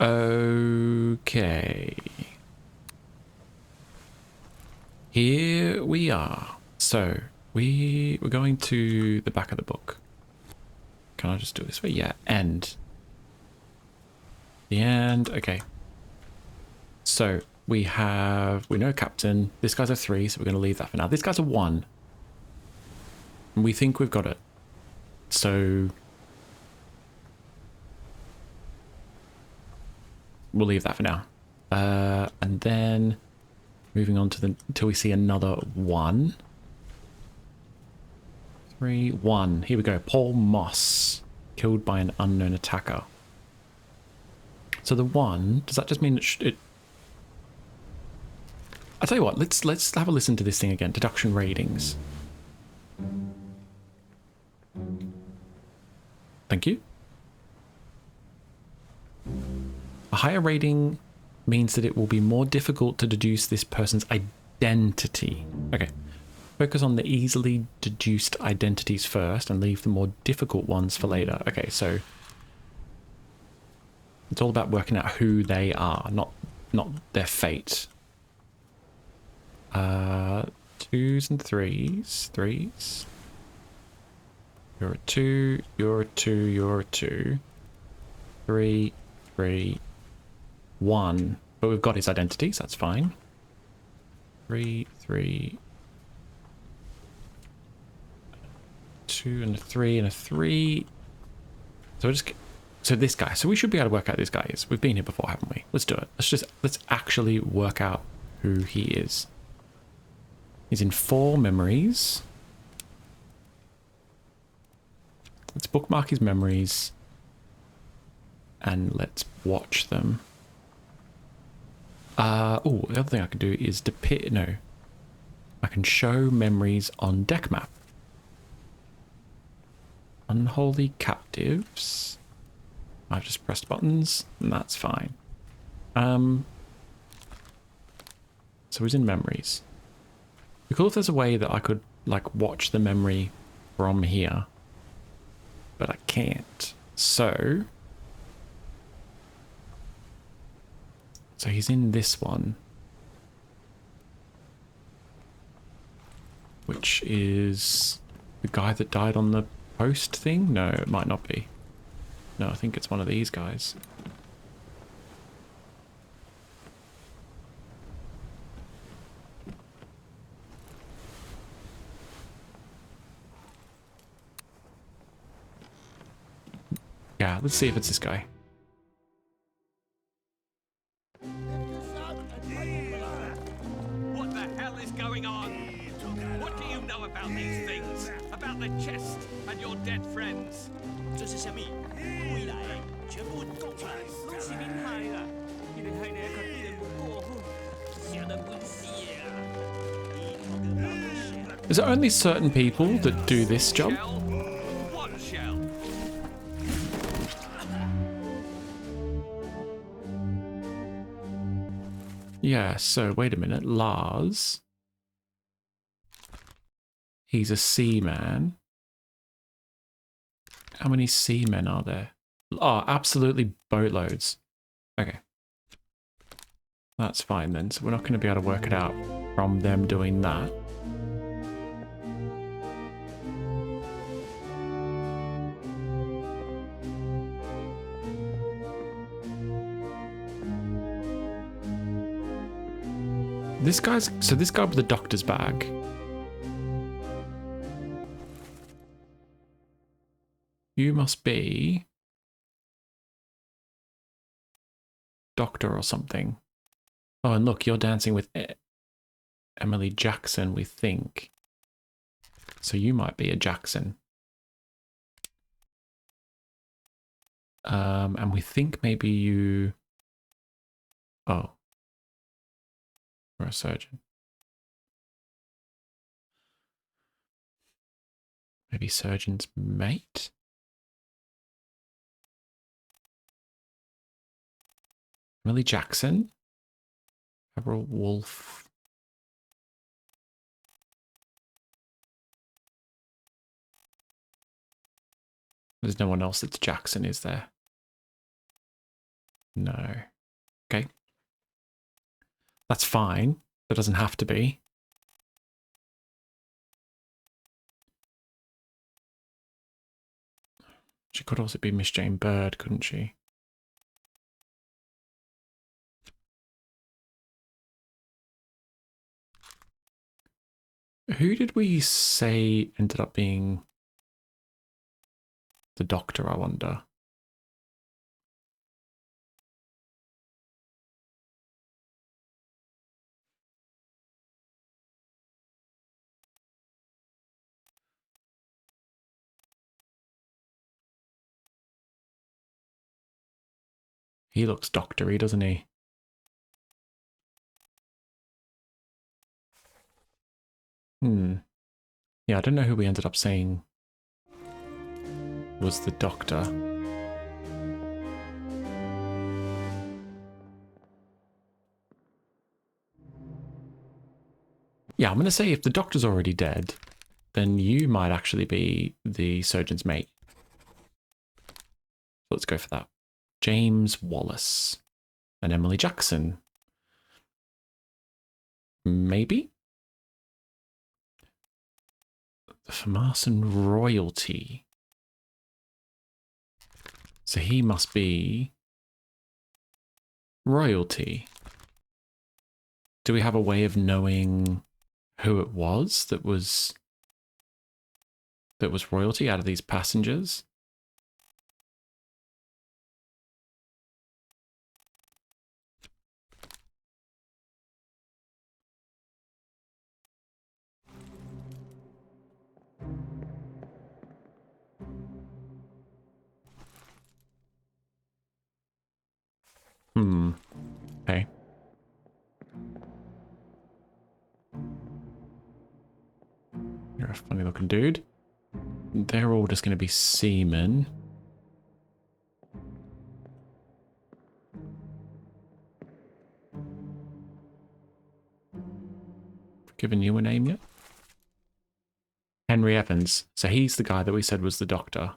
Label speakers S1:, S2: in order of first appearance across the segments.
S1: Okay. Here we are. So, we're going to the back of the book. Can I just do it this way? Yeah, end. The end. Okay. So, we know Captain. This guy's a 3, so we're going to leave that for now. This guy's a 1. And we think we've got it. So, we'll leave that for now. And then moving on to until we see another 1. 3, 1. Here we go. Paul Moss, killed by an unknown attacker. So the 1, does that just mean it I'll tell you what, let's have a listen to this thing again. Deduction ratings. Thank you. A higher rating means that it will be more difficult to deduce this person's identity. Okay. Focus on the easily deduced identities first and leave the more difficult ones for later. Okay, so it's all about working out who they are, not their fate. 2s and 3s. 3s. You're a 2, you're a 2, you're a 2. 3, 3, 1. But we've got his identities, that's fine. 3, 3, 2 and a 3 and a 3. So this guy. So we should be able to work out who this guy is. We've been here before, haven't we? Let's do it. Let's actually work out who he is. He's in 4 memories. Let's bookmark his memories and let's watch them. Oh, the other thing I can do is I can show memories on deck map. Unholy captives. I've just pressed buttons and that's fine. So he's in memories. It'd be cool if there's a way that I could like watch the memory from here, but I can't. So he's in this one, which is the guy that died on the post thing? No, it might not be. No, I think it's one of these guys. Yeah, let's see if it's this guy.
S2: What the hell is going on? What do you know about these things? About the chest and your dead friends?
S3: 这是什么？归来全部供出来，拢是恁害啦！你哋害你较对人不过好，想得本事啊！
S1: Is it only certain people that do this job?
S2: Shell? What shell?
S1: Yeah, so wait a minute. Lars. He's a seaman. How many seamen are there? Oh, absolutely boatloads. Okay. That's fine then. So we're not going to be able to work it out from them doing that. This guy with the doctor's bag. You must be doctor or something. Oh, and look, you're dancing with Emily Jackson, we think. So you might be a Jackson. And we think maybe you... Oh. Or a surgeon. Maybe surgeon's mate? Emily Jackson? Avril Wolf. There's no one else that's Jackson, is there? No. Okay. That's fine. That doesn't have to be. She could also be Miss Jane Bird, couldn't she? Who did we say ended up being the doctor, I wonder? He looks doctory, doesn't he? Yeah, I don't know who we ended up saying was the doctor. Yeah, I'm going to say if the doctor's already dead, then you might actually be the surgeon's mate. Let's go for that. James Wallace and Emily Jackson. Maybe? The Formosan royalty. So he must be royalty. Do we have a way of knowing who it was that was royalty out of these passengers? Okay. You're a funny looking dude. They're all just going to be seamen. Given you a name yet? Henry Evans. So he's the guy that we said was the doctor.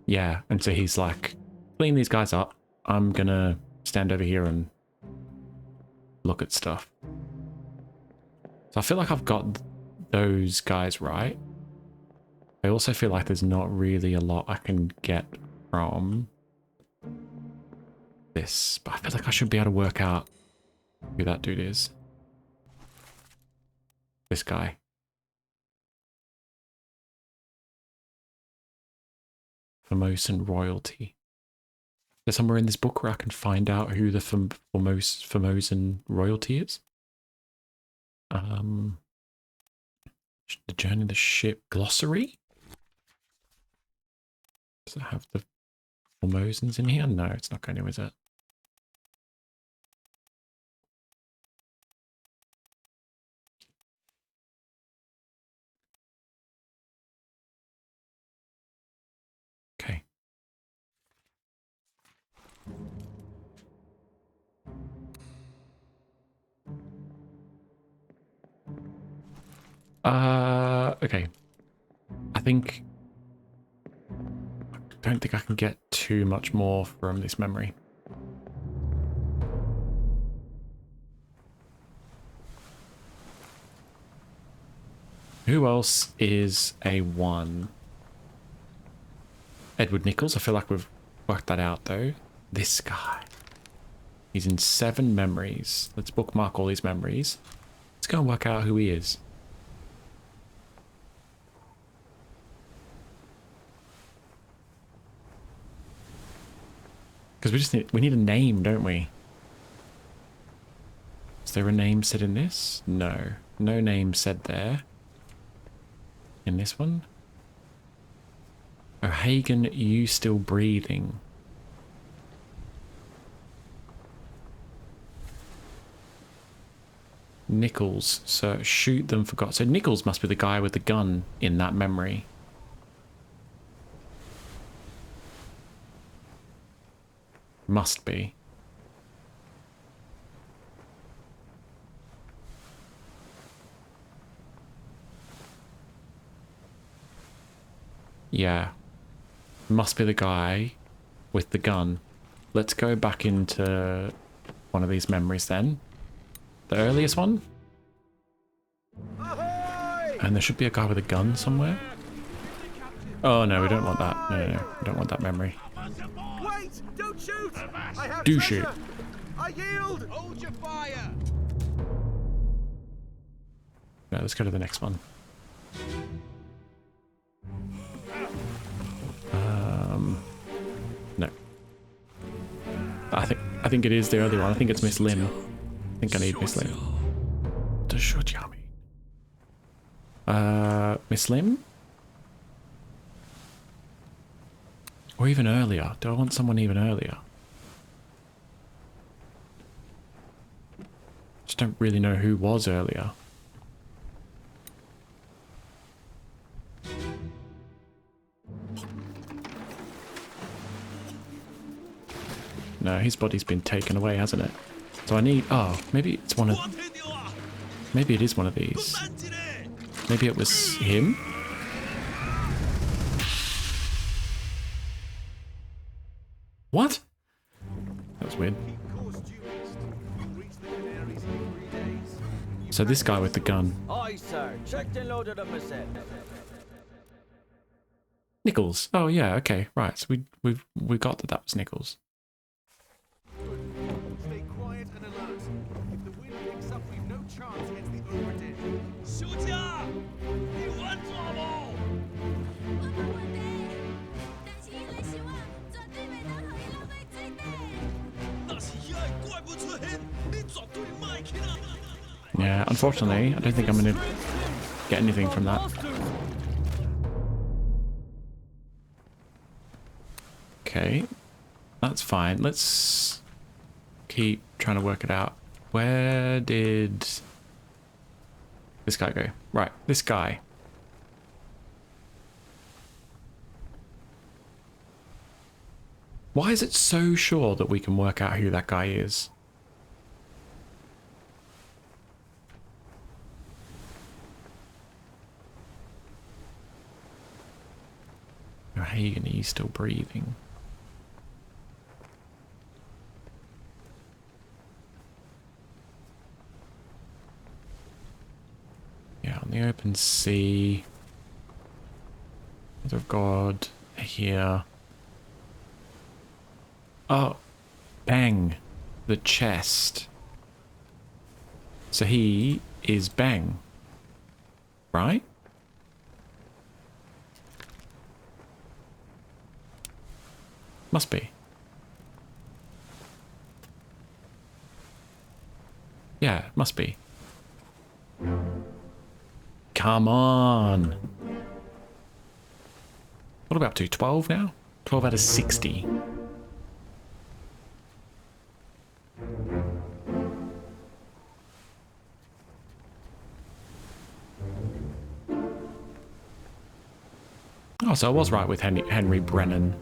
S1: Yeah, and so he's like, clean these guys up. I'm gonna stand over here and look at stuff. So I feel like I've got those guys right. I also feel like there's not really a lot I can get from this, but I feel like I should be able to work out who that dude is. This guy. Formosan royalty. There's somewhere in this book where I can find out who the Formosan royalty is. The journey of the ship glossary. Does it have the Formosans in here? No, it's not going to, is it? Okay. Okay. I don't think I can get too much more from this memory. Who else is a 1? Edward Nichols. I feel like we've worked that out though. This guy. He's in 7 memories. Let's bookmark all these memories. Let's go and work out who he is. Because we need a name, don't we? Is there a name said in this? No. No name said there. In this one? O'Hagan, you still breathing? Nichols, so shoot them for God. So Nichols must be the guy with the gun in that memory. Must be. Yeah. Must be the guy with the gun. Let's go back into one of these memories then. The earliest one. And there should be a guy with a gun somewhere. Oh no, we don't want that. No, no, no. We don't want that memory.
S4: Wait! Don't shoot! I have
S1: Do
S4: treasure!
S1: shoot.
S4: I yield!
S2: Hold your fire!
S1: No, let's go to the next one. No. I think it is the early one. I think it's Miss Lim. I think I need Miss Lim. Does Shortya mean? Miss Lim? Or even earlier. Do I want someone even earlier? Just don't really know who was earlier. No, his body's been taken away, hasn't it? So I need... Oh, maybe it's one of... Maybe it is one of these. Maybe it was him? What? That was weird. So this guy with the gun.
S3: Aye, sir. Checked and loaded up myself.
S1: Nichols. Oh yeah, okay, right. So we got that was Nichols.
S4: Stay quiet and alert. If the wind picks up, we've no chance against the Obra Dinn.
S2: 小家，你稳住冇？
S5: 我冇问题，但是伊嚟想啊，绝对袂当互伊浪费水地。
S2: 但是遐个怪物出现，你绝对卖起来。
S1: Yeah, unfortunately, I don't think I'm gonna get anything from that. Okay, that's fine. Let's keep trying to work it out. Where did this guy go? Right, this guy. Why is it so sure that we can work out who that guy is? Hagen, he's still breathing. Yeah, on the open sea. Mother of God, here. Oh, Bang, the chest. So he is Bang, right? Must be. Yeah, must be. Come on. What are we up to? 12 now? 12 out of 60. Oh, so I was right with Henry Brennan.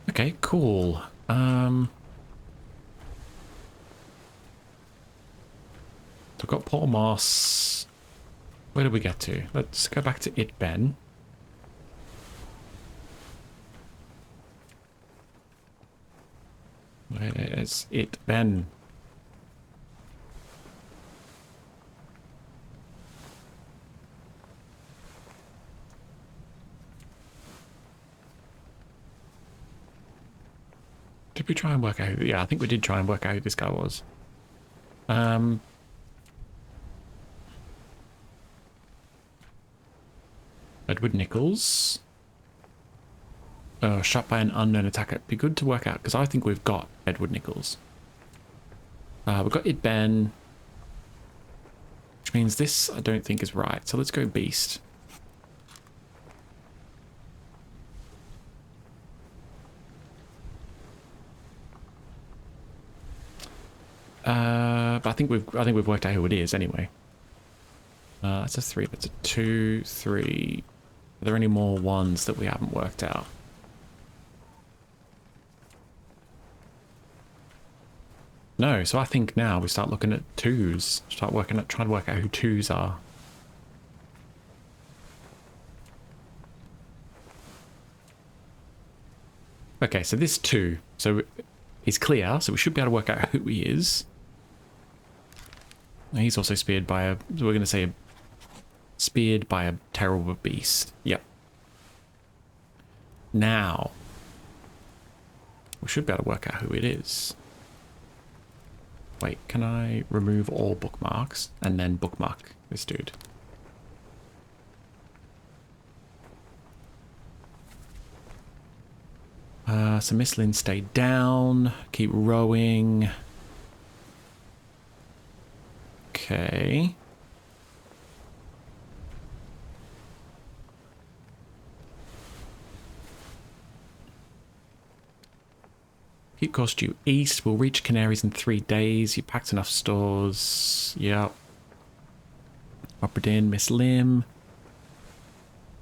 S1: Okay, cool. So we've got Paul Moss. Where did we get to? Let's go back to It Ben. Where is It Ben? Did we try and work out? Yeah, I think we did try and work out who this guy was. Edward Nichols. Shot by an unknown attacker. It'd be good to work out because I think we've got Edward Nichols. We've got It Ben, which means this I don't think is right. So let's go Beast. But I think we've worked out who it is anyway. That's a 3. That's a 2, 3. Are there any more ones that we haven't worked out? No, so I think now we start looking at twos. Start trying to work out who twos are. Okay, so this two. So he's clear, so we should be able to work out who he is. He's also speared by a, we're going to say, speared by a terrible beast. Yep. Now, we should be able to work out who it is. Wait, can I remove all bookmarks and then bookmark this dude? So Miss Lynn stayed down. Keep rowing. Okay. Keep course due east. We'll reach Canaries in 3 days. You packed enough stores. Yep. Obra Dinn, Miss Lim.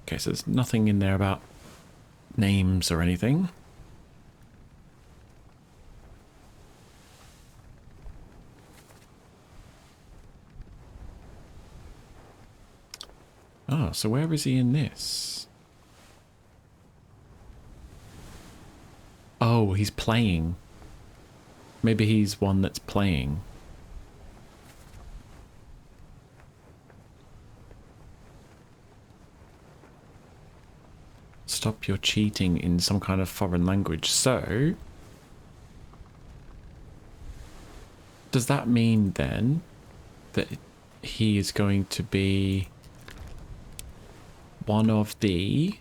S1: Okay, so there's nothing in there about names or anything. Oh, so where is he in this? Oh, he's playing. Maybe he's one that's playing. Stop your cheating in some kind of foreign language. So, does that mean then that he is going to be one of the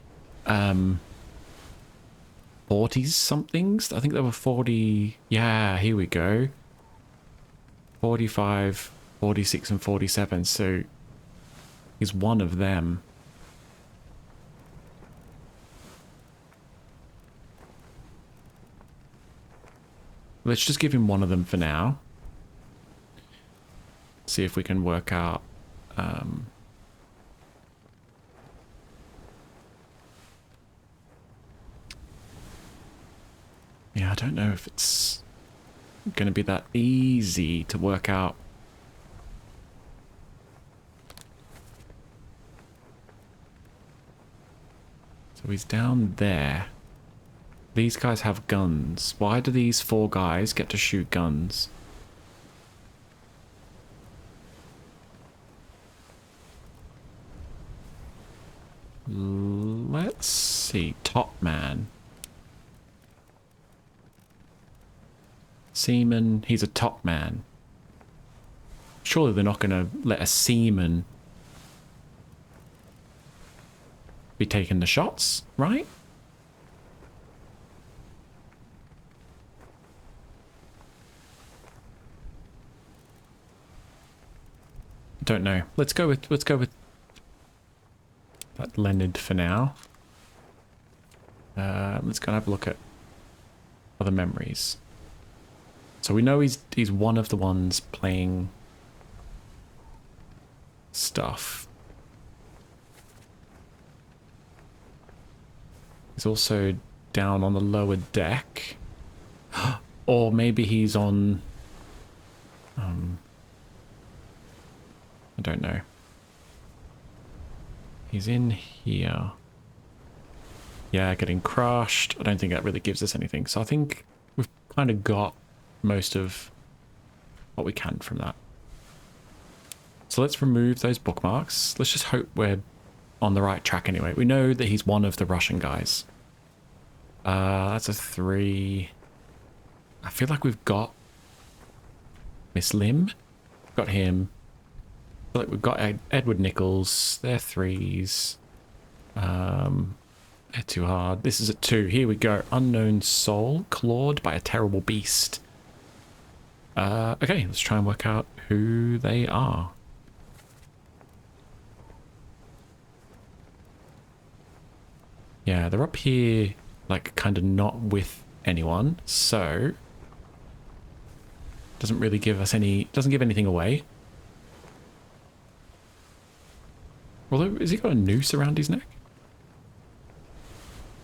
S1: 40s somethings? I think there were 40. Yeah, here we go. 45, 46 and 47. So he's one of them. Let's just give him one of them for now. See if we can work out yeah, I don't know if it's going to be that easy to work out. So he's down there. These guys have guns. Why do these 4 guys get to shoot guns? Let's see. Top man. Seaman. He's a top man. Surely they're not going to let a seaman be taking the shots, right? Don't know. Let's go with that Leonard for now. Let's go and have a look at other memories. So we know he's one of the ones playing stuff. He's also down on the lower deck. Or maybe he's on I don't know. He's in here. Yeah, getting crushed. I don't think that really gives us anything. So I think we've kind of got most of what we can from that. So let's remove those bookmarks. Let's just hope we're on the right track anyway. We know that he's one of the Russian guys. That's a 3. I feel like we've got Miss Lim. Got him. I feel like we've got Edward Nichols. They're 3s. They're too hard. This is a 2. Here we go. Unknown soul. Clawed by a terrible beast. Okay, let's try and work out who they are. Yeah, they're up here, like, kind of not with anyone, so doesn't really give us any, doesn't give anything away. Although, has he got a noose around his neck?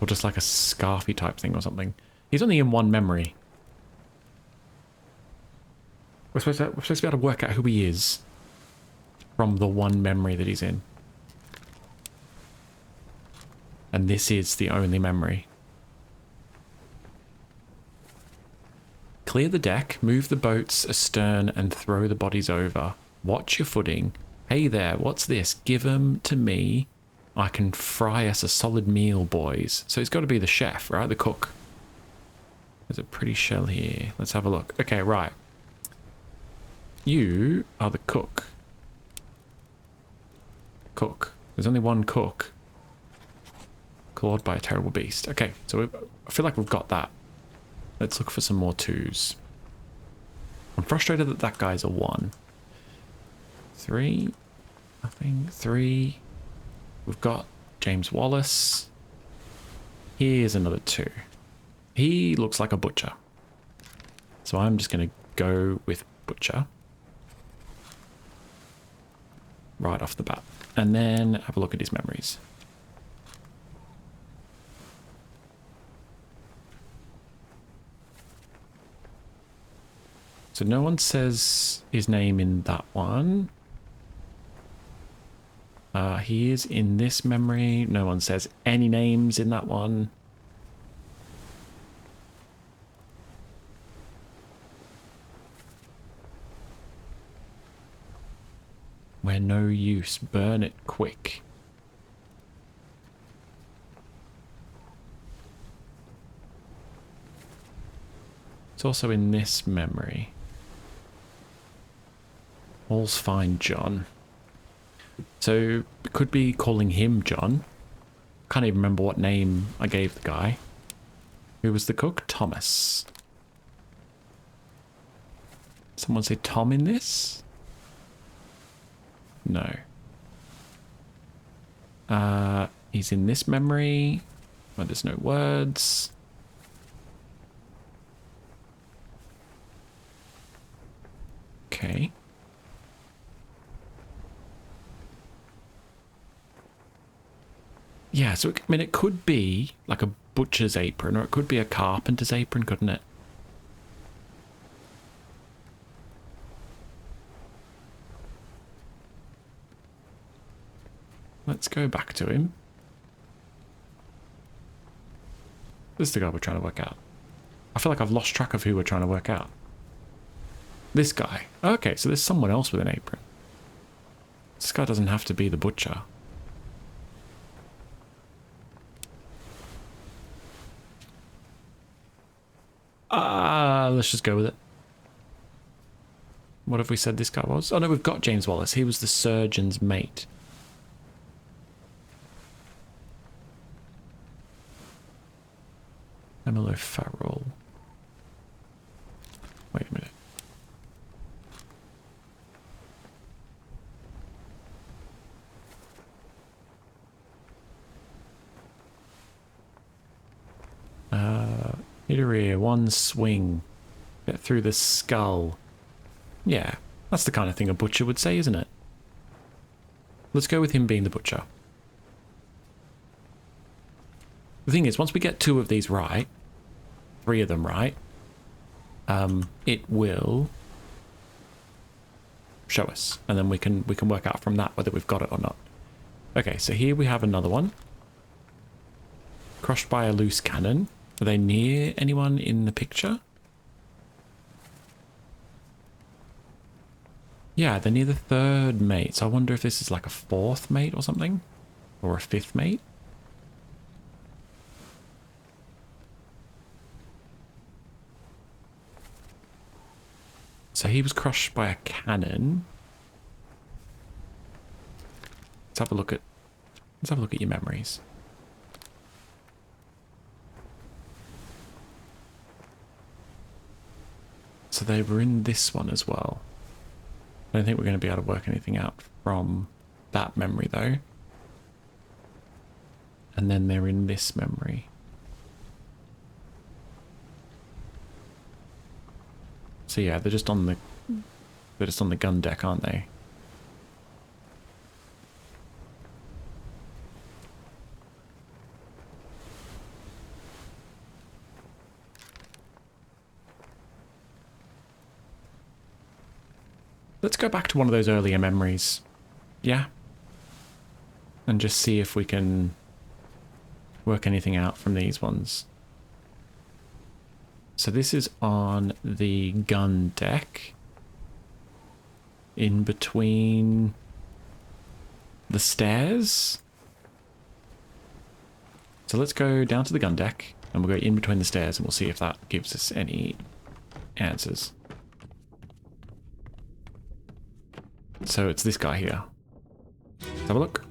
S1: Or just like a scarfy type thing or something? He's only in one memory. we're supposed to be able to work out who he is from the one memory that he's in. And this is the only memory. Clear the deck, move the boats astern and throw the bodies over. Watch your footing. Hey there, what's this? Give 'em to me. I can fry us a solid meal, boys. So he's got to be the chef, right? The cook. There's a pretty shell here. Let's have a look. Okay, right. You are the cook. Cook. There's only one cook. Clawed by a terrible beast. Okay, so I feel like we've got that. Let's look for some more 2s. I'm frustrated that that guy's a 1. 3. Nothing. 3. We've got James Wallace. Here's another 2. He looks like a butcher. So I'm just going to go with butcher. Right off the bat. And then have a look at his memories. So no one says his name in that one. He is in this memory. No one says any names in that one. We're no use. Burn it quick. It's also in this memory. All's fine, John. So, it could be calling him John. Can't even remember what name I gave the guy. Who was the cook? Thomas. Someone say Tom in this? No. He's in this memory. Where there's no words. Okay. Yeah, so I mean, it could be like a butcher's apron, or it could be a carpenter's apron, couldn't it? Let's go back to him. This is the guy we're trying to work out. I feel like I've lost track of who we're trying to work out. This guy. Okay, so there's someone else with an apron. This guy doesn't have to be the butcher. Let's just go with it. What have we said this guy was? Oh no, we've got James Wallace. He was the surgeon's mate. Emily Farrell. Wait a minute. Hit her ear, one swing. Get through the skull. Yeah, that's the kind of thing a butcher would say, isn't it? Let's go with him being the butcher. The thing is, once we get 2 of these right, 3 of them right, it will show us, and then we can work out from that whether we've got it or not. Okay, so here we have another one. Crushed by a loose cannon. Are they near anyone in the picture? Yeah, they're near the 3rd mate, so I wonder if this is like a 4th mate or something? Or a 5th mate? So he was crushed by a cannon. Let's have a look at your memories. So they were in this one as well. I don't think we're going to be able to work anything out from that memory though. And then they're in this memory. So yeah, they're just on the gun deck, aren't they? go back to one of those earlier memories. Yeah? And just see if we can work anything out from these ones. So this is on the gun deck. In between the stairs. So let's go down to the gun deck and we'll go in between the stairs and we'll see if that gives us any answers. So it's this guy here. Let's have a look.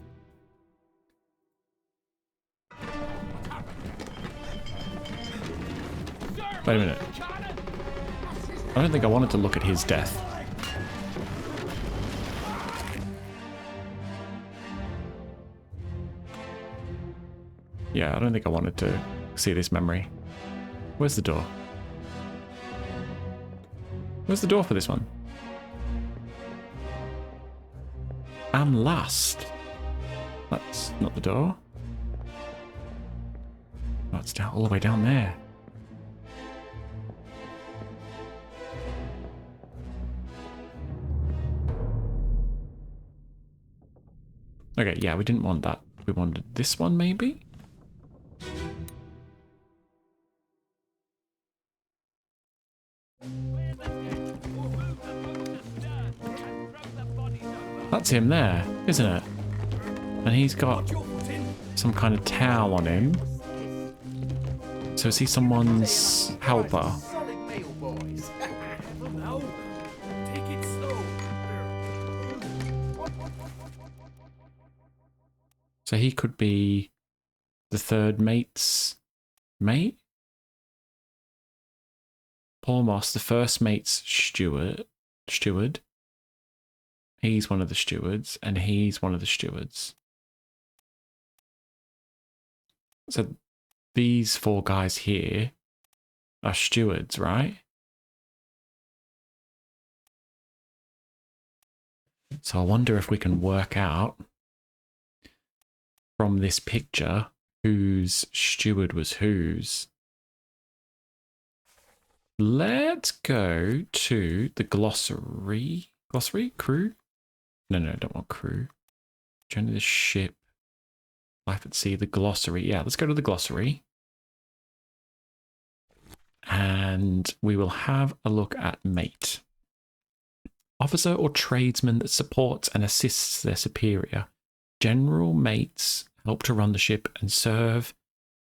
S1: Wait a minute. I don't think I wanted to look at his death. Yeah, I don't think I wanted to see this memory. Where's the door? Where's the door for this one? I'm lost. That's not the door. Oh, it's down all the way down there. Okay, yeah, we didn't want that. We wanted this one, maybe? That's him there, isn't it? And he's got some kind of towel on him. So is he someone's helper?
S4: Solid meal, boys.
S3: No, take it slow.
S1: So he could be the third mate's mate? Paul Moss, the first mate's steward. He's one of the stewards, and he's one of the stewards. So these four guys here are stewards, right? So I wonder if we can work out from this picture whose steward was whose. Let's go to the glossary. Glossary? Crew? No, I don't want crew. Journey the ship. Life at sea, the glossary. Yeah, let's go to the glossary. And we will have a look at mate. Officer or tradesman that supports and assists their superior. General mates help to run the ship and serve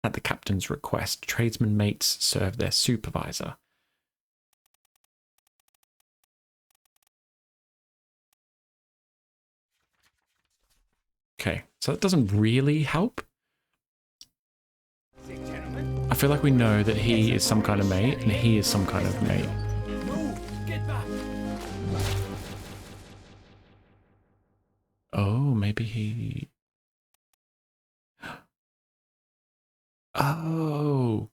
S1: at the captain's request. Tradesman mates serve their supervisor. Okay, so that doesn't really help. I feel like we know that he is some kind of mate and he is some kind of mate.
S3: No, get back.
S1: Oh, maybe he... Oh,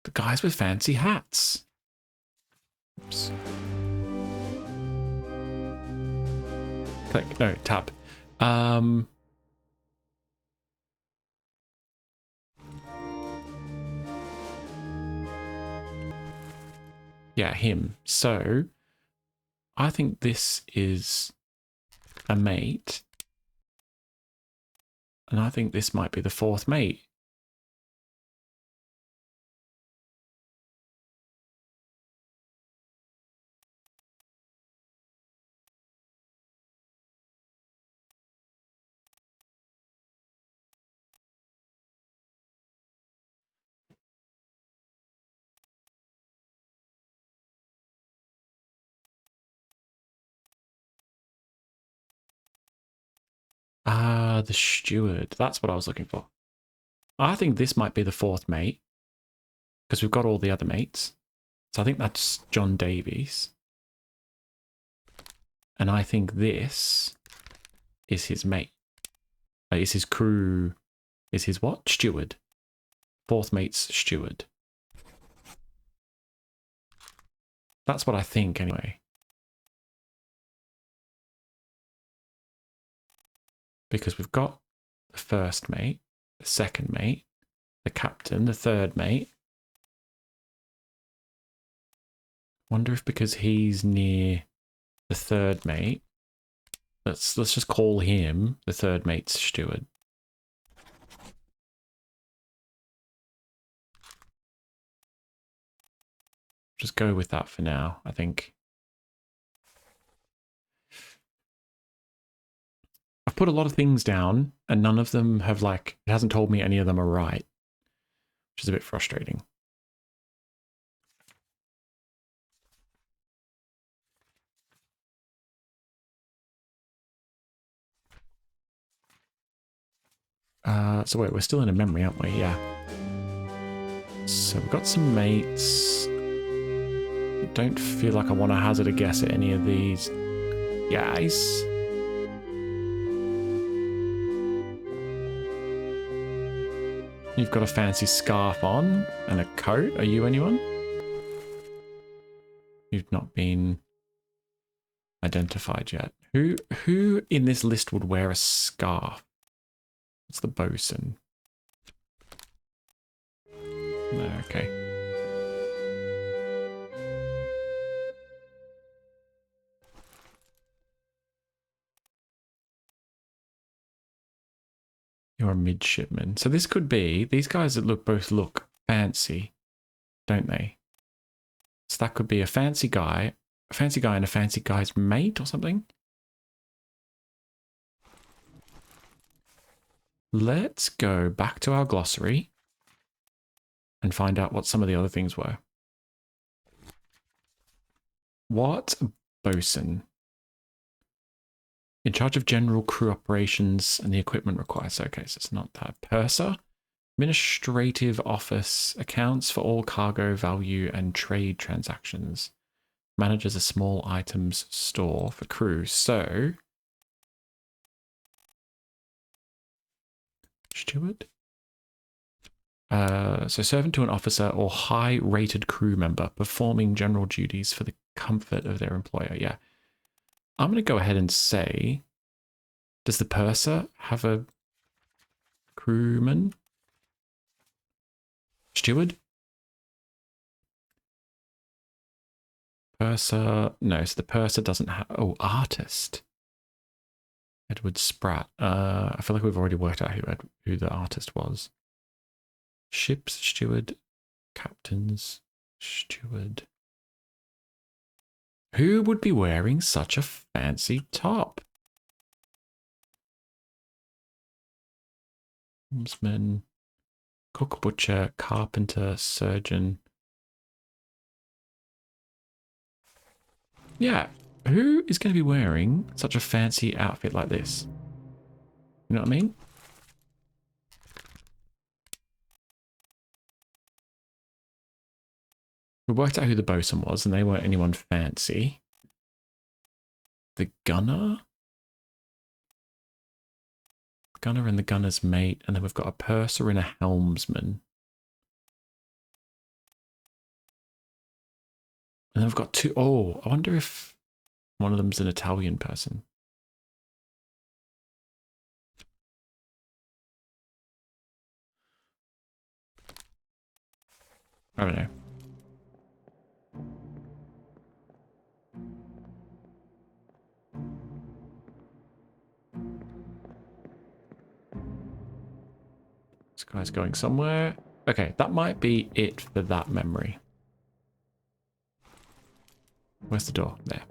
S1: the guys with fancy hats. Oops. Click, no, tab. Yeah, him. So, I think this is a mate. And I think this might be the fourth mate. Ah, the steward. That's what I was looking for. I think this might be the fourth mate. Because we've got all the other mates. So I think that's John Davies. And I think this is his mate. Is his crew... Is his what? Steward. Fourth mate's steward. That's what I think anyway. Because we've got the first mate, the second mate, the captain, the third mate. Wonder if because he's near the third mate. Let's just call him the third mate's steward. Just go with that for now, I think. I've put a lot of things down and none of them have like, it hasn't told me any of them are right, which is a bit frustrating. So wait, we're still in a memory, aren't we? Yeah. So we've got some mates. Don't feel like I want to hazard a guess at any of these guys. You've got a fancy scarf on and a coat. Are you anyone? You've not been identified yet. Who in this list would wear a scarf? It's the bosun. No, okay. You're a midshipman. So this could be, these guys that both look fancy, don't they? So that could be a fancy guy and a fancy guy's mate or something. Let's go back to our glossary and find out what some of the other things were. What bosun? In charge of general crew operations and the equipment required. So, okay, so it's not that. Purser, administrative office, accounts for all cargo, value, and trade transactions. Manages a small items store for crew. So, steward? So servant to an officer or high-rated crew member performing general duties for the comfort of their employer. Yeah. I'm going to go ahead and say, does the purser have a crewman? Steward? Purser. No, so the purser doesn't have... Oh, artist. Edward Spratt. I feel like we've already worked out who the artist was. Ship's steward. Captain's steward. Who would be wearing such a fancy top? Helmsman, cook, butcher, carpenter, surgeon. Yeah, who is going to be wearing such a fancy outfit like this? You know what I mean? We worked out who the bosun was, and they weren't anyone fancy. The gunner? Gunner and the gunner's mate, and then we've got a purser and a helmsman. And then we've got two... Oh, I wonder if one of them's an Italian person. I don't know. This guy's going somewhere. Okay, that might be it for that memory. Where's the door? There.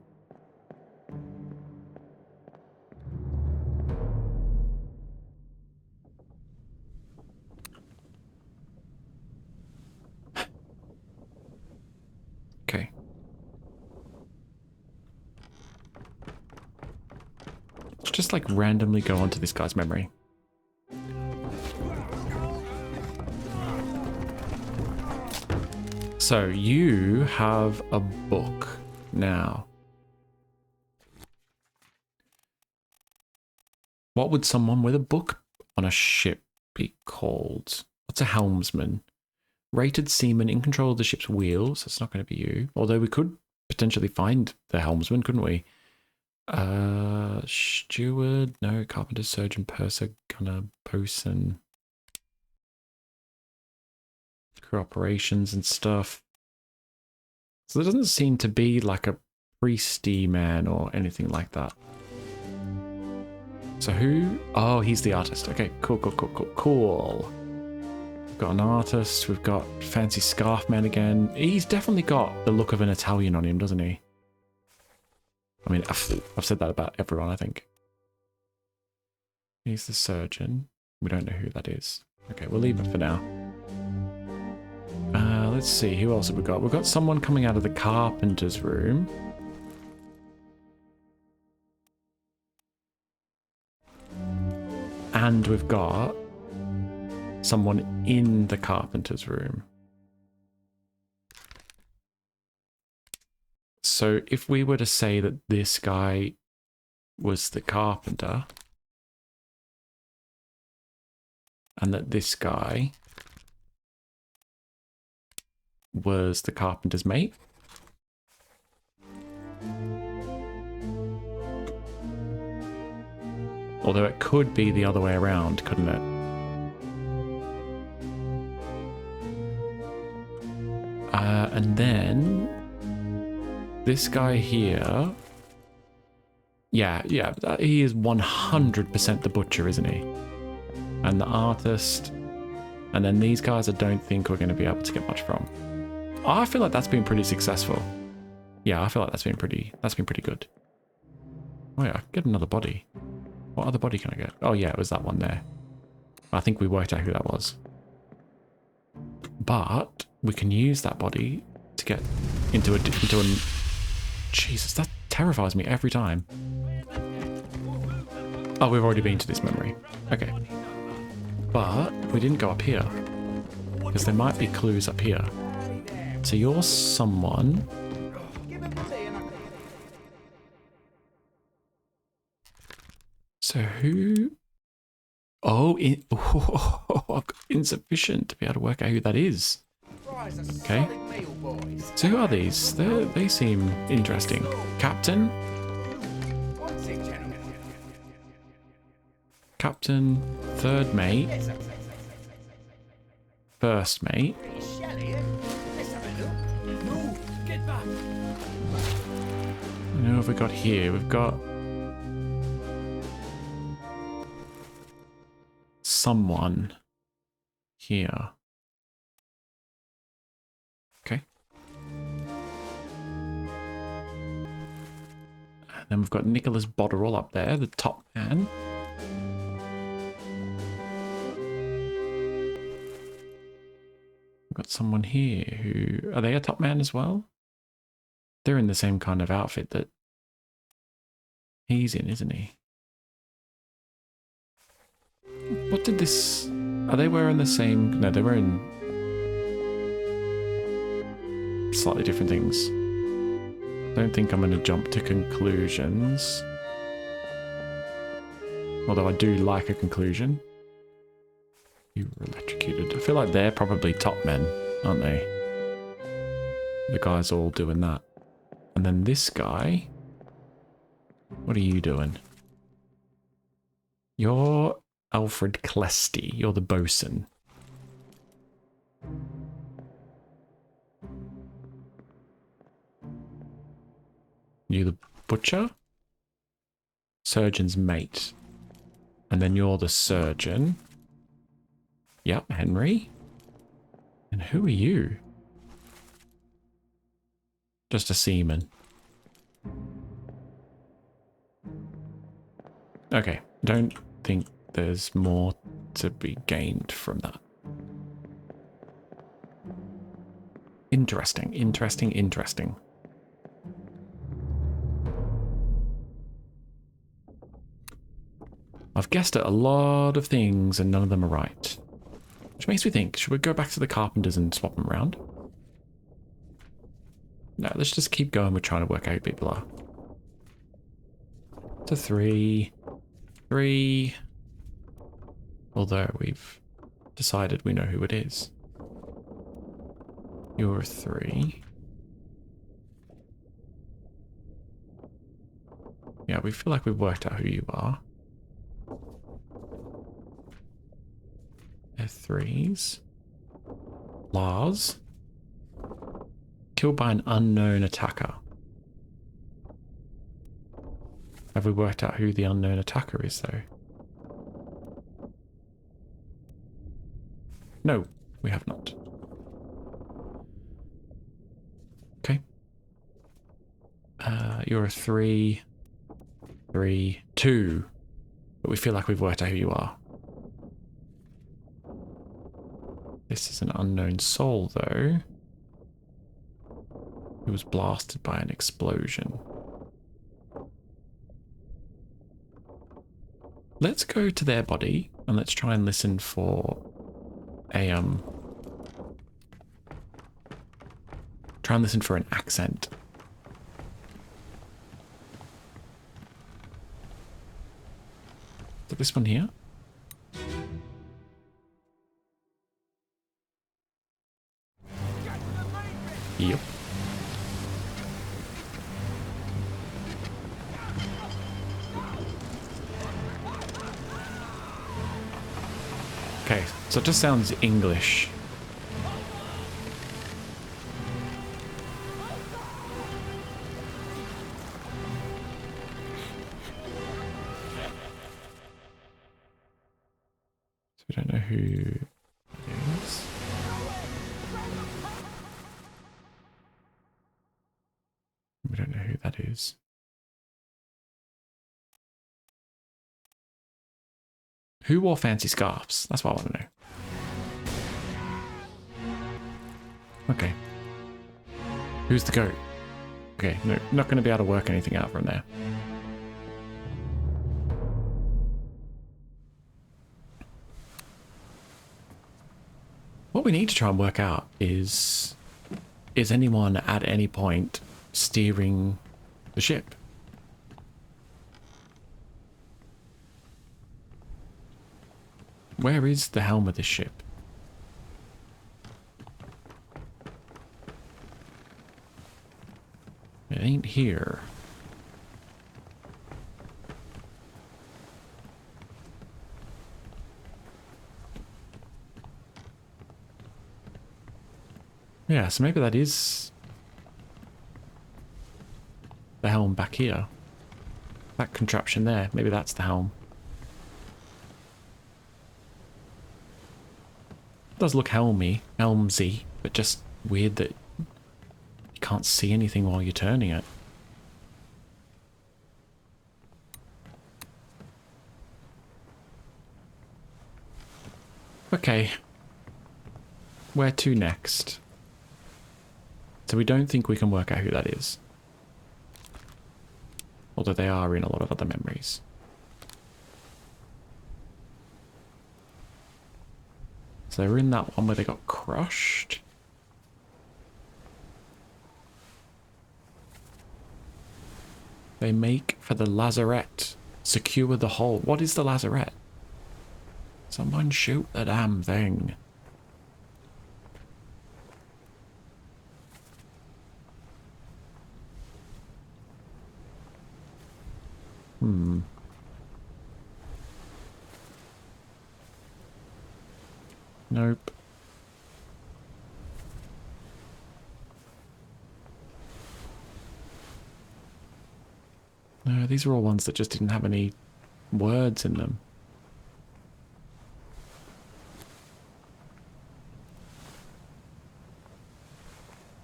S1: Okay. Let's just like randomly go onto this guy's memory. So you have a book now. What would someone with a book on a ship be called? What's a helmsman? Rated seaman in control of the ship's wheels. That's not going to be you. Although we could potentially find the helmsman, couldn't we? Steward, no. Carpenter, surgeon, purser, gunner, bosun. Crew operations and stuff. So there doesn't seem to be like a priesty man or anything like that. So who? Oh, he's the artist. Okay, cool, cool, cool, cool, cool. We've got an artist. We've got fancy scarf man again. He's definitely got the look of an Italian on him, doesn't he? I mean, I've said that about everyone, I think. He's the surgeon. We don't know who that is. Okay, we'll leave it for now. Let's see, who else have we got? We've got someone coming out of the carpenter's room. And we've got someone in the carpenter's room. So if we were to say that this guy was the carpenter, and that this guy was the carpenter's mate. Although it could be the other way around, couldn't it? And then this guy here, yeah, he is 100% the butcher, isn't he? And the artist, and then these guys I don't think we're going to be able to get much from. I feel like that's been pretty successful. Yeah, I feel like that's been pretty good. Oh yeah, I can get another body. What other body can I get? Oh yeah, it was that one there. I think we worked out who that was. But we can use that body to get into a Jesus, that terrifies me every time. Oh, we've already been to this memory. Okay. But we didn't go up here. Because there might be clues up here. So you're someone. So who? Oh, I've got insufficient to be able to work out who that is. Okay. So who are these? They seem interesting. Captain? Captain, third mate, first mate. And who have we got here? We've got someone here. Okay. And then we've got Nicholas Botterill up there, the top man. We've got someone here who... Are they a top man as well? They're in the same kind of outfit that he's in, isn't he? What did this... Are they wearing the same... No, they're wearing slightly different things. Don't think I'm going to jump to conclusions. Although I do like a conclusion. You were electrocuted. I feel like they're probably top men, aren't they? The guys all doing that. And then this guy... What are you doing? You're Alfred Clesty. You're the bosun. You the butcher? Surgeon's mate. And then you're the surgeon. Yep, Henry. And who are you? Just a seaman. Okay, don't think there's more to be gained from that. Interesting, interesting, interesting. I've guessed at a lot of things and none of them are right. Which makes me think, should we go back to the carpenters and swap them around? No, let's just keep going. We're trying to work out who people are. So 3. Although we've decided we know who it is. You're a 3. Yeah, we feel like we've worked out who you are. They're 3s. Lars. Killed by an unknown attacker. Have we worked out who the unknown attacker is, though? No, we have not. Okay. You're a 3, 3, 2. But we feel like we've worked out who you are. This is an unknown soul, though. He was blasted by an explosion. Let's go to their body and let's try and listen for a try and listen for an accent. So this one here. Yep. Okay, so it just sounds English. So we don't know who it is. We don't know who that is. Who wore fancy scarves? That's what I want to know. Okay. Who's the goat? Okay, no, not going to be able to work anything out from there. What we need to try and work out is anyone at any point steering the ship? Where is the helm of this ship? It ain't here. Yeah, so maybe that is the helm back here. That contraption there, maybe that's the helm. It does look helmsy, but just weird that you can't see anything while you're turning it. Okay. Where to next? So we don't think we can work out who that is. Although they are in a lot of other memories. So they were in that one where they got crushed. They make for the lazarette. Secure the hole. What is the lazarette? Someone shoot the damn thing. Nope. No, these are all ones that just didn't have any words in them.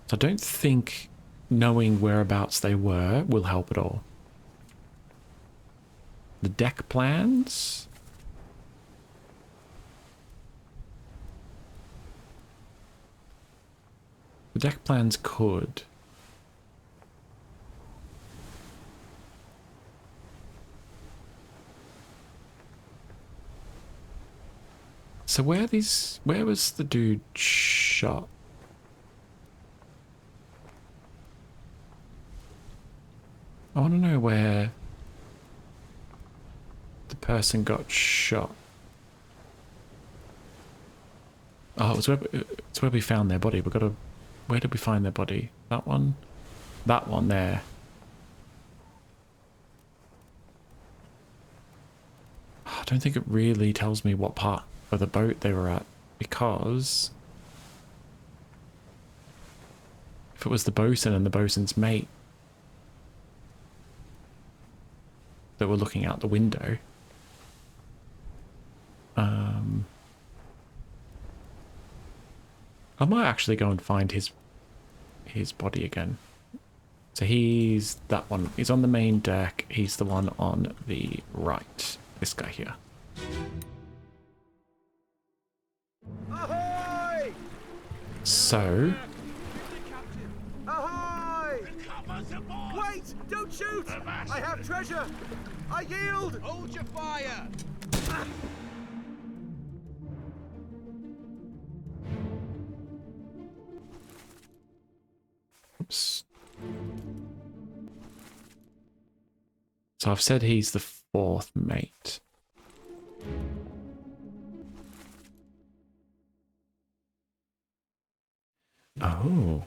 S1: So I don't think knowing whereabouts they were will help at all. The deck plans? The deck plans could. So where was the dude shot? I want to know where the person got shot. Oh, it's where we found their body. Where did we find their body? That one? That one there. I don't think it really tells me what part of the boat they were at, because if it was the bosun and the bosun's mate, that were looking out the window. I might actually go and find his body again. So he's that one. He's on the main deck. He's the one on the right. This guy here.
S4: Ahoy!
S1: So,
S4: Ahoy! Wait! Don't shoot! I have treasure! I yield!
S2: Hold your fire!
S1: oops. So I've said he's the fourth mate. Oh.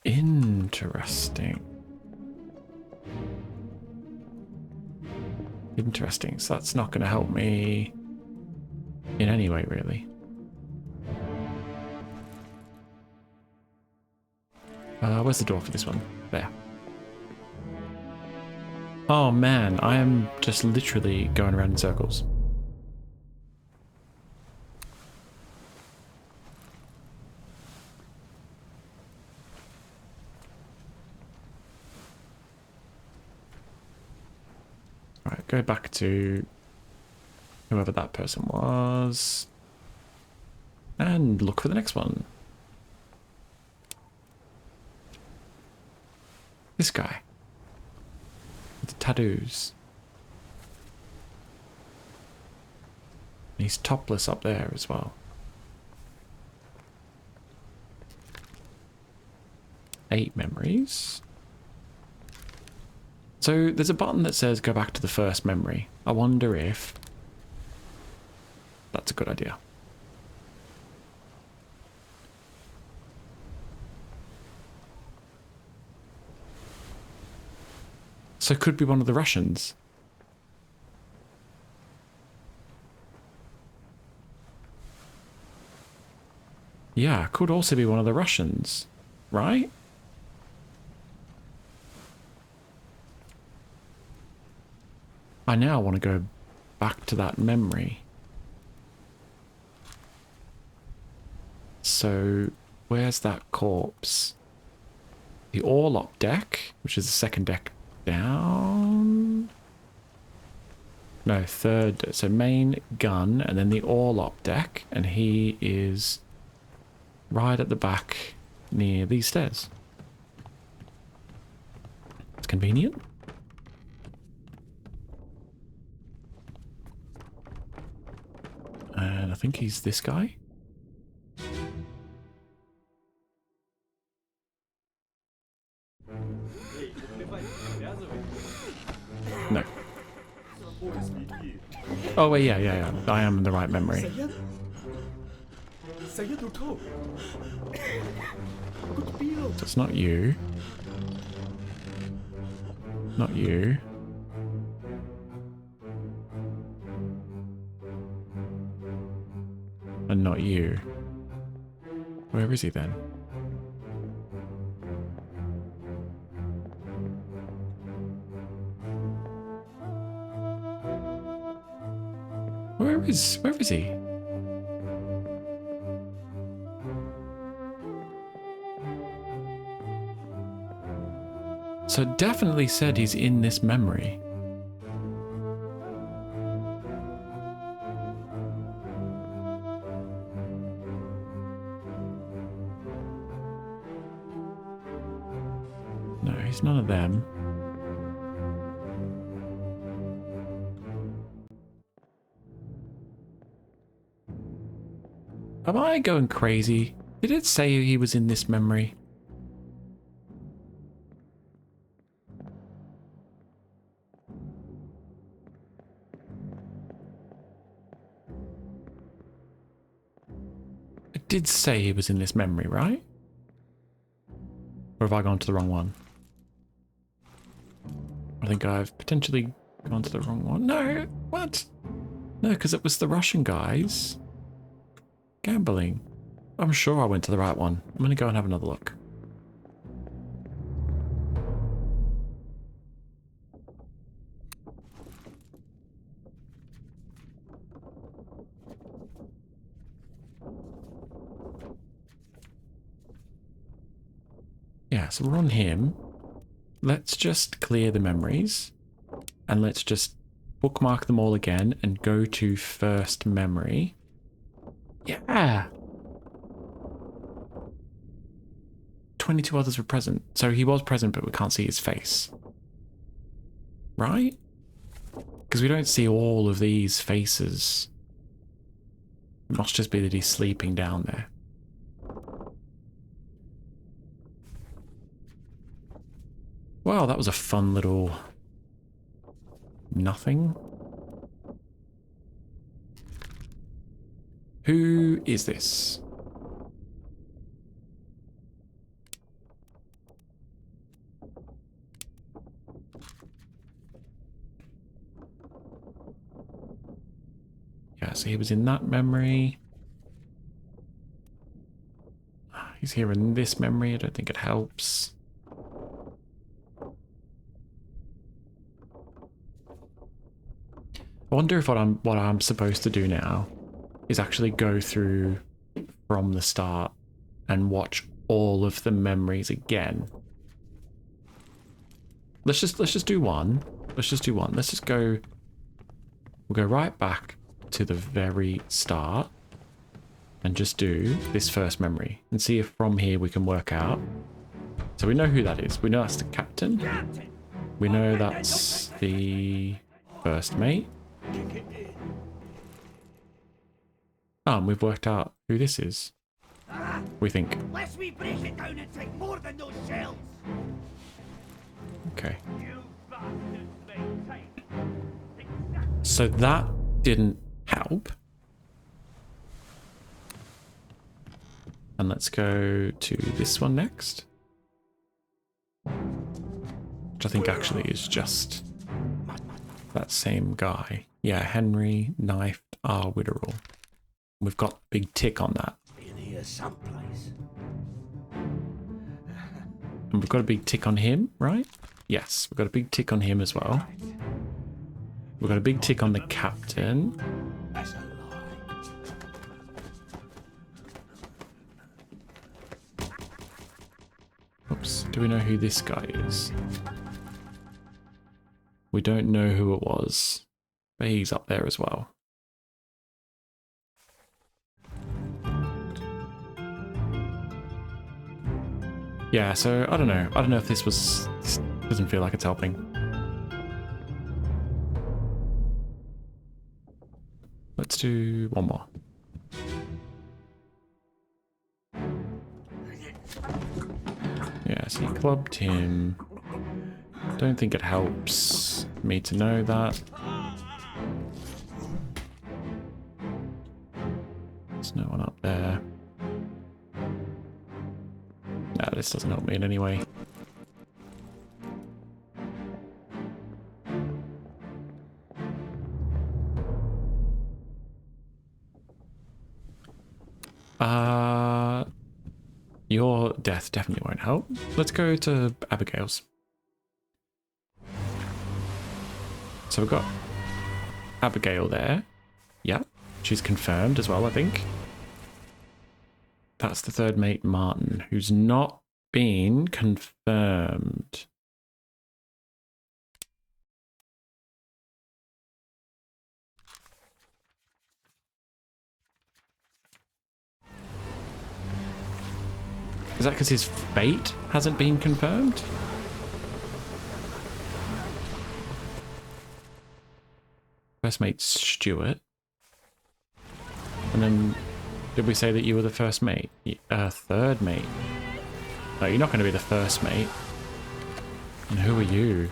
S1: Interesting. Interesting. So that's not going to help me in any way, really. Where's the door for this one? There. Oh man, I am just literally going around in circles. Alright, go back to whoever that person was. And look for the next one. This guy. With the tattoos. And he's topless up there as well. 8 memories. So there's a button that says go back to the first memory. I wonder if that's a good idea. So it could be one of the Russians. Yeah, could also be one of the Russians, right? I now want to go back to that memory. So, where's that corpse? The Orlop deck, which is the second deck down. No, third. So main gun, and then the Orlop deck, and he is right at the back near these stairs. It's convenient. And I think he's this guy. No. Oh wait, yeah. I am in the right memory. So it's not you. Not you. And not you. Where is he then? Where is he? So it definitely said he's in this memory. No, he's none of them. Am I going crazy? Did it say he was in this memory? It did say he was in this memory, right? Or have I gone to the wrong one? I think I've potentially gone to the wrong one. No, what? No, because it was the Russian guys. Gambling. I'm sure I went to the right one. I'm going to go and have another look. Yeah, so we're on him. Let's just clear the memories. And let's just bookmark them all again and go to first memory. Yeah! 22 others were present. So he was present, but we can't see his face. Right? Because we don't see all of these faces. It must just be that he's sleeping down there. Well, that was a fun little nothing. Who is this? Yeah, so he was in that memory. He's here in this memory. I don't think it helps. I wonder if what I'm supposed to do now is actually go through from the start and watch all of the memories again. Let's just do one. Let's just do one. Let's just go. We'll go right back to the very start and just do this first memory and see if from here we can work out. So we know who that is. We know that's the captain. We know that's the first mate. Oh, and we've worked out who this is. We think.
S3: Let's we break it down and take more than those shells.
S1: Okay.
S3: You bastards make tight.
S1: So that didn't help. And let's go to this one next. Which I think actually is just that same guy. Yeah, Henry knifed our Witherall. We've got a big tick on that.
S3: In here someplace.
S1: And we've got a big tick on him, right? Yes, we've got a big tick on him as well. We've got a big tick on the captain.
S3: That's a lie.
S1: Oops, do we know who this guy is? We don't know who it was, but he's up there as well. Yeah, so I don't know. I don't know if this doesn't feel like it's helping. Let's do one more. Yeah, so he clubbed him. Don't think it helps me to know that. There's no one up there. No, this doesn't help me in any way. Your death definitely won't help. Let's go to Abigail's. So we've got Abigail there. Yeah, she's confirmed as well, I think. That's the third mate, Martin, who's not been confirmed. Is that because his fate hasn't been confirmed? First mate, Stuart. And then, did we say that you were the first mate? Third mate. No, you're not going to be the first mate. And who are you?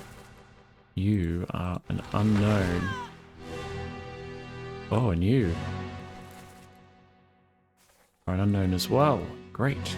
S1: You are an unknown. Oh, and you are an unknown as well. Great.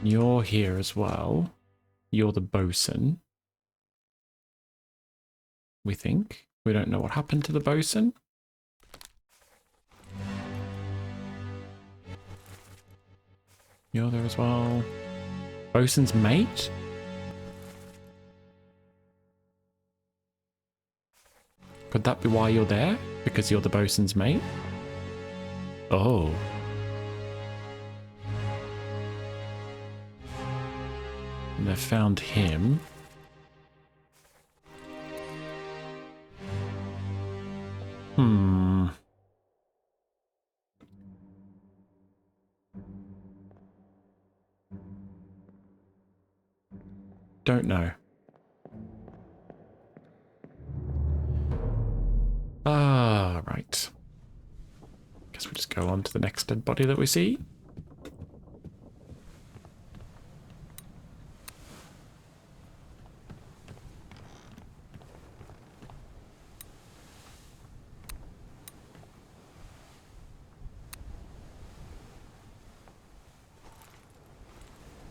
S1: You're here as well. You're the bosun. we think. We don't know what happened to the bosun. You're there as well. Bosun's mate? Could that be why you're there? Because you're the bosun's mate? Oh. And they've found him. Hmm. Don't know. Ah, right. Guess we just go on to the next dead body that we see.